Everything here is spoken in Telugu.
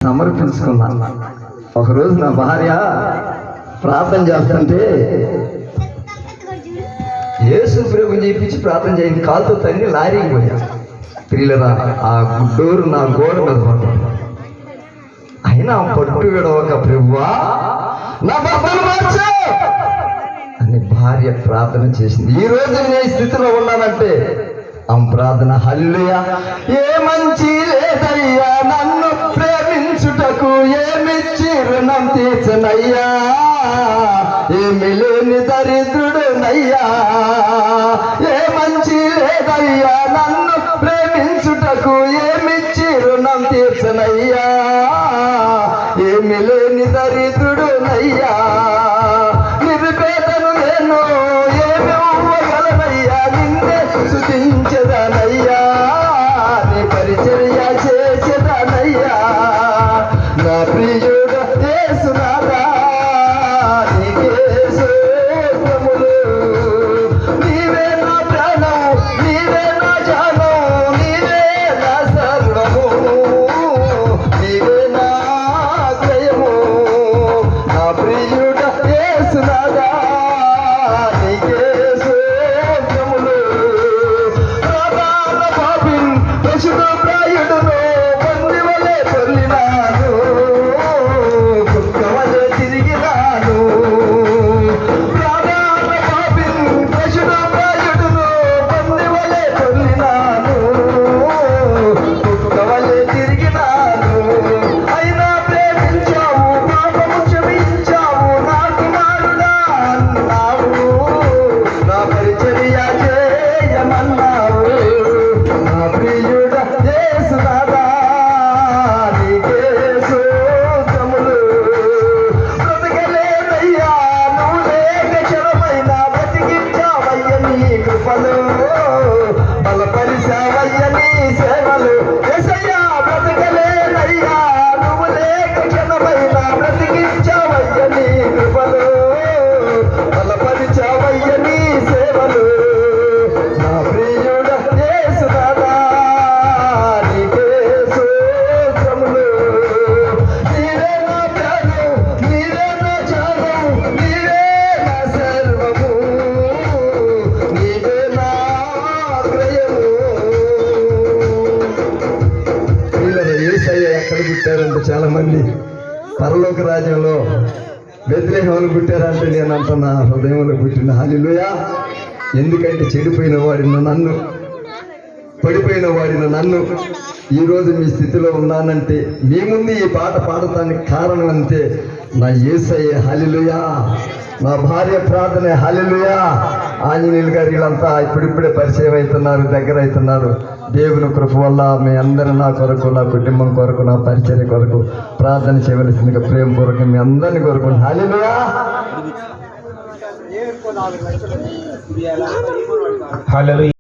సమర్పించుకున్నాను. ఒకరోజు నా భార్య ప్రార్థన చేస్తుంటే యేసు ప్రభు చేయించి ప్రార్థన చేయింది. కాలుతో తన్ని లారీకి పోయా. పిల్లరా ఆ గుడ్డోరు నా గోడ మీద పడ్డాడు. అయినా పట్టు విడవక ప్రభువా నా బట్టలు మార్చు అని భార్య ప్రార్థన చేసింది. ఈ రోజు నేను ఈ స్థితిలో ఉన్నానంటే ఆమె ప్రార్థన హల్లెలూయా. ఏ మంచి లేదయ్యా నన్ను ప్రేమించుటకు, ఏమిచ్చి రుణం తీర్చనయ్యా, ఏమి లేని దరిద్రుడు నయ్యా. ఏ మంచి లేదయ్యా నన్ను ప్రేమించుటకు, ఏమిచ్చి రుణం తీర్చనయ్యా, ఏమి లేని దరిద్రుడు నయ్యా. నిర్పేదను నేను ఏమి ఇవ్వగలనయ్యా, నిన్నే స్తుతించెదనయ్యా, నీ పరిచర్య చేసేదనయ్యా. నా ప్రియుడు యేసునాథా నీకే స్తోత్రములు. నీవే నా ప్రాణం, నీవే నా జానం, నీవే నా సర్వము, నీవే నా జయము. నా ప్రియుడు యేసునాథా నీకే స్తోత్రములు. ప్రాణాల పాపిన్ పశుడు ప్రాయుడును బందివలే పొర్లినాను, కుక్కవలే తిరిగినాను. ప్రాణాల పాపిన్ పశుడు ప్రాయుడును బందివలే పొర్లినాను, కుక్కవలే తిరిగినాను. అయినా ప్రేమించావు, పాపము క్షమించావు, నా కుమారుడా అన్నావు, నా పరిచర్య చేయమన్నావు. నా ప్రియుడ యేసునాథా నీకే స్తోత్రములు. బ్రతకలేనయ్యా నువ్వు లేక క్షణమైనా, బ్రతికించావయ్య నీ కృపలు, బలపరిచావయ్య నీ సేవలు. యేసయ్యా బ్రతకలేనయ్యా నువ్వు లేక క్షణమైనా, బ్రతికించావయ్య నీ కృపలు, బలపరిచావయ్య నీ సేవలు. నా ప్రియుడ యేసునాథా నీకే స్తోత్రములు. నీవే నా ప్రాణం, నీవే నా జానం, నీవే నా సర్వము, నీవే నా ఆశ్రయము. పిల్లలు యేసయ్య ఎక్కడ పుట్టారంటే చాలా మంది పరలోక రాజ్యంలో బెత్లెహేములో పుట్టారంటే నేను అంటున్నా హృదయంలో పుట్టిన హల్లెలూయా. ఎందుకంటే చెడిపోయిన వాడిన నన్ను, పడిపోయిన వాడిన నన్ను ఈరోజు మీ స్థితిలో ఉన్నానంటే, మీ ముందు ఈ పాట పాడటానికి కారణం అంతే నా యేసయ్య హల్లెలూయా. నా భార్య ప్రార్థన హల్లెలూయా. ఆంజనేయులు గారు వీళ్ళంతా ఇప్పుడిప్పుడే పరిచయం అవుతున్నారు, దగ్గర అవుతున్నారు. దేవుని కృప వల్ల మీ అందరూ నా కొరకు, నా కుటుంబం కొరకు, నా పరిచర్య కొరకు ప్రార్థన చేయవలసిందిగా ప్రేమపూర్వకంగా మీ అందరినీ కోరుకుంటున్నాను. హల్లెలూయా. హల్లెలూయా.